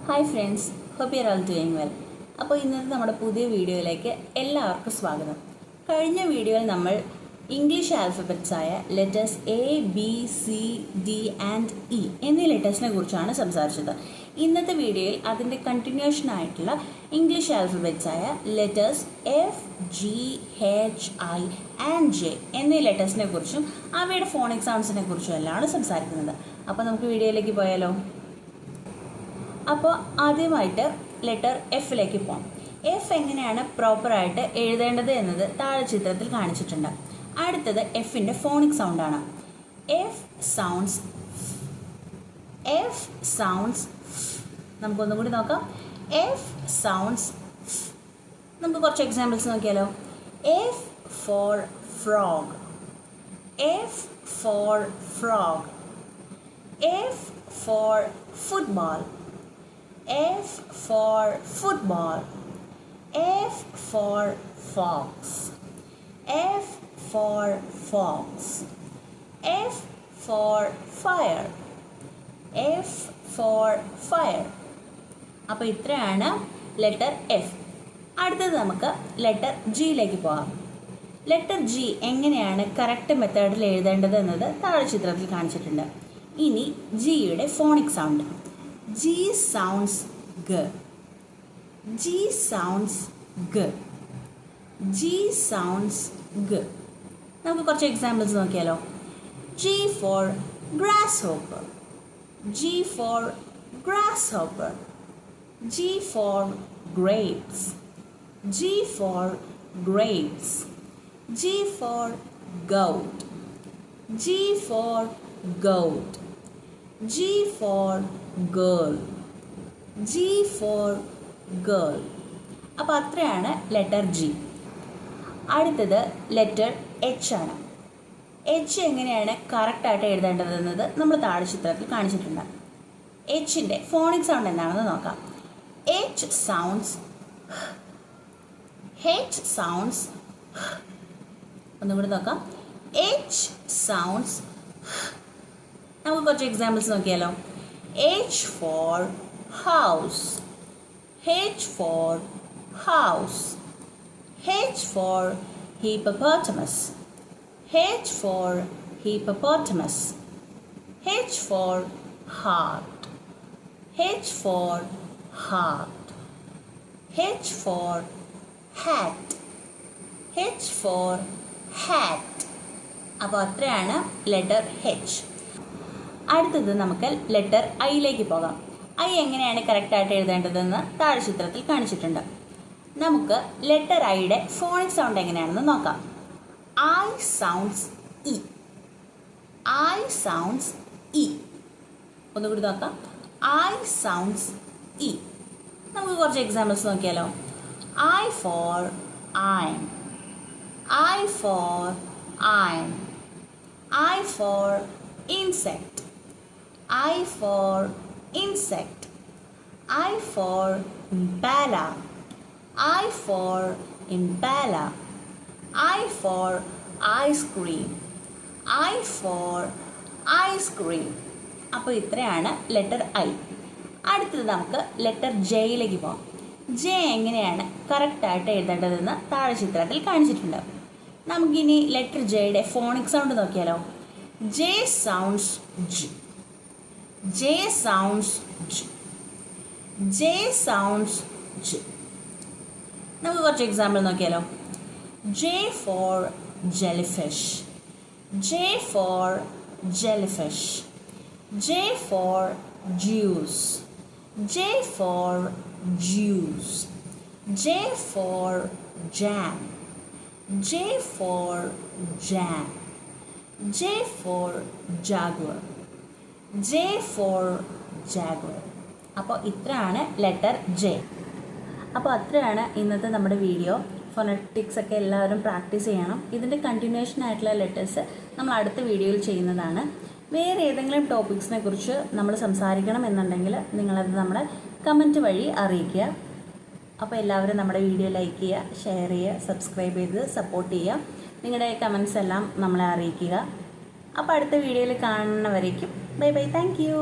Hi friends, hope you are all doing well. അപ്പോൾ ഇന്നത്തെ നമ്മുടെ പുതിയ വീഡിയോയിലേക്ക് എല്ലാവർക്കും സ്വാഗതം. കഴിഞ്ഞ വീഡിയോയിൽ നമ്മൾ ഇംഗ്ലീഷ് ആൽഫബറ്റ്സായ ലെറ്റേഴ്സ് ABCD ആൻഡ് E എന്നീ ലെറ്റേഴ്സിനെ കുറിച്ചാണ് സംസാരിച്ചത്. ഇന്നത്തെ വീഡിയോയിൽ അതിൻ്റെ കണ്ടിന്യൂഷൻ ആയിട്ടുള്ള ഇംഗ്ലീഷ് ആൽഫബറ്റ്സായ ലെറ്റേഴ്സ് FGHI ആൻഡ് J എന്നീ ലെറ്റേഴ്സിനെ കുറിച്ചും അവയുടെ ഫോണിക് സൗണ്ട്സിനെ കുറിച്ചും എല്ലാമാണ് സംസാരിക്കുന്നത്. അപ്പോൾ നമുക്ക് വീഡിയോയിലേക്ക് പോയാലോ? അപ്പോൾ ആദ്യമായിട്ട് ലെറ്റർ എഫിലേക്ക് പോകാം. എഫ് എങ്ങനെയാണ് പ്രോപ്പറായിട്ട് എഴുതേണ്ടത് എന്നത് താഴെ ചിത്രത്തിൽ കാണിച്ചിട്ടുണ്ട്. അടുത്തത് എഫിൻ്റെ ഫോണിക് സൗണ്ടാണ്. F sounds. നമുക്കൊന്നും കൂടി നോക്കാം. F sounds. നമുക്ക് കുറച്ച് എക്സാമ്പിൾസ് നോക്കിയാലോ. F for frog. F for frog. F for football. F for football. F for fox. F for fox. F for fire. F for fire. അപ്പോൾ ഇത്രയാണ് ലെറ്റർ എഫ്. അടുത്തത് നമുക്ക് ലെറ്റർ ജിയിലേക്ക് പോകാം. ലെറ്റർ ജി എങ്ങനെയാണ് കറക്റ്റ് മെത്തേഡിൽ എഴുതേണ്ടത് എന്നത് താഴെ ചിത്രത്തിൽ കാണിച്ചിട്ടുണ്ട്. ഇനി ജിയുടെ phonic sound. G sounds G. G sounds G. G sounds G. നമുക്ക് കുറച്ച് എക്സാമ്പിൾസ് നോക്കിയാലോ. G for grasshopper. G for grasshopper. G for grapes. G for grapes. G for goat. G for goat. G for girl. G for girl. അപ്പോൾ അത്രയാണ് letter G. അടുത്തത് letter H ആണ്. H എങ്ങനെയാണ് കറക്റ്റായിട്ട് എഴുതേണ്ടതെന്നത് നമ്മൾ താഴെ ചിത്രത്തിൽ കാണിച്ചിട്ടുണ്ട്. എച്ചിൻ്റെ ഫോണിക് സൗണ്ട് എന്താണെന്ന് നോക്കാം. H sounds. H sounds. ഒന്നും കൂടി നോക്കാം. H sounds. നമുക്ക് കുറച്ച് എക്സാമ്പിൾസ് നോക്കിയാലോ. H for house. H for house. H for hippopotamus. H for hippopotamus. H for heart. H for heart. H for hat. H for hat. അപ്പോൾ അത്രയാണ് letter H. അടുത്തത് നമുക്ക് ലെറ്റർ ഐയിലേക്ക് പോകാം. ഐ എങ്ങനെയാണ് കറക്റ്റായിട്ട് എഴുതേണ്ടതെന്ന് താഴെ ചിത്രത്തിൽ കാണിച്ചിട്ടുണ്ട്. നമുക്ക് ലെറ്റർ ഐയുടെ ഫോണിക് സൗണ്ട് എങ്ങനെയാണെന്ന് നോക്കാം. ഐ സൗണ്ട്സ് ഇ. ഐ സൗണ്ട്സ് ഇ. ഒന്നുകൂടി നോക്കാം. ഐ സൗണ്ട്സ് ഇ. നമുക്ക് കുറച്ച് എക്സാമ്പിൾസ് നോക്കിയാലോ. I for iron. I for iron. I for insect. I for insect. I for impala. I for impala. I for ice cream. I for ice cream. അപ്പോൾ ഇത്രയാണ് letter I. അടുത്തത് നമുക്ക് letter ജെയിലേക്ക് പോകാം. J എങ്ങനെയാണ് കറക്റ്റായിട്ട് എഴുതേണ്ടതെന്ന് താഴെ ചിത്രത്തിൽ കാണിച്ചിട്ടുണ്ട്. നമുക്കിനി ലെറ്റർ ജെയുടെ ഫോണിക് സൗണ്ട് നോക്കിയാലോ. J sounds G. J sounds J. J sounds J. നമുക്ക് കുറച്ച് എക്സാമ്പിൾ നോക്കിയാലോ. J for jellyfish. J for jellyfish. J for juice. J for juice. J for jam. J for jam. J for jaguar. J for jaguar. അപ്പോൾ ഇത്രയാണ് letter J. അപ്പോൾ അത്രയാണ് ഇന്നത്തെ നമ്മുടെ video. Phonetics ഒക്കെ എല്ലാവരും പ്രാക്ടീസ് ചെയ്യണം. ഇതിൻ്റെ കണ്ടിന്യൂഷൻ ആയിട്ടുള്ള ലെറ്റേഴ്സ് നമ്മൾ അടുത്ത വീഡിയോയിൽ ചെയ്യുന്നതാണ്. വേറെ ഏതെങ്കിലും ടോപ്പിക്സിനെ കുറിച്ച് നമ്മൾ സംസാരിക്കണം എന്നുണ്ടെങ്കിൽ നിങ്ങളത് നമ്മളെ കമൻറ്റ് വഴി അറിയിക്കുക. അപ്പോൾ എല്ലാവരും നമ്മുടെ വീഡിയോ ലൈക്ക് ചെയ്യുക, ഷെയർ ചെയ്യുക, സബ്സ്ക്രൈബ് ചെയ്ത് സപ്പോർട്ട് ചെയ്യുക. നിങ്ങളുടെ കമൻറ്റ്സ് എല്ലാം നമ്മളെ അറിയിക്കുക. അപ്പോൾ അടുത്ത വീഡിയോയിൽ കാണുന്നവരേക്കും ബൈ ബൈ. Thank you.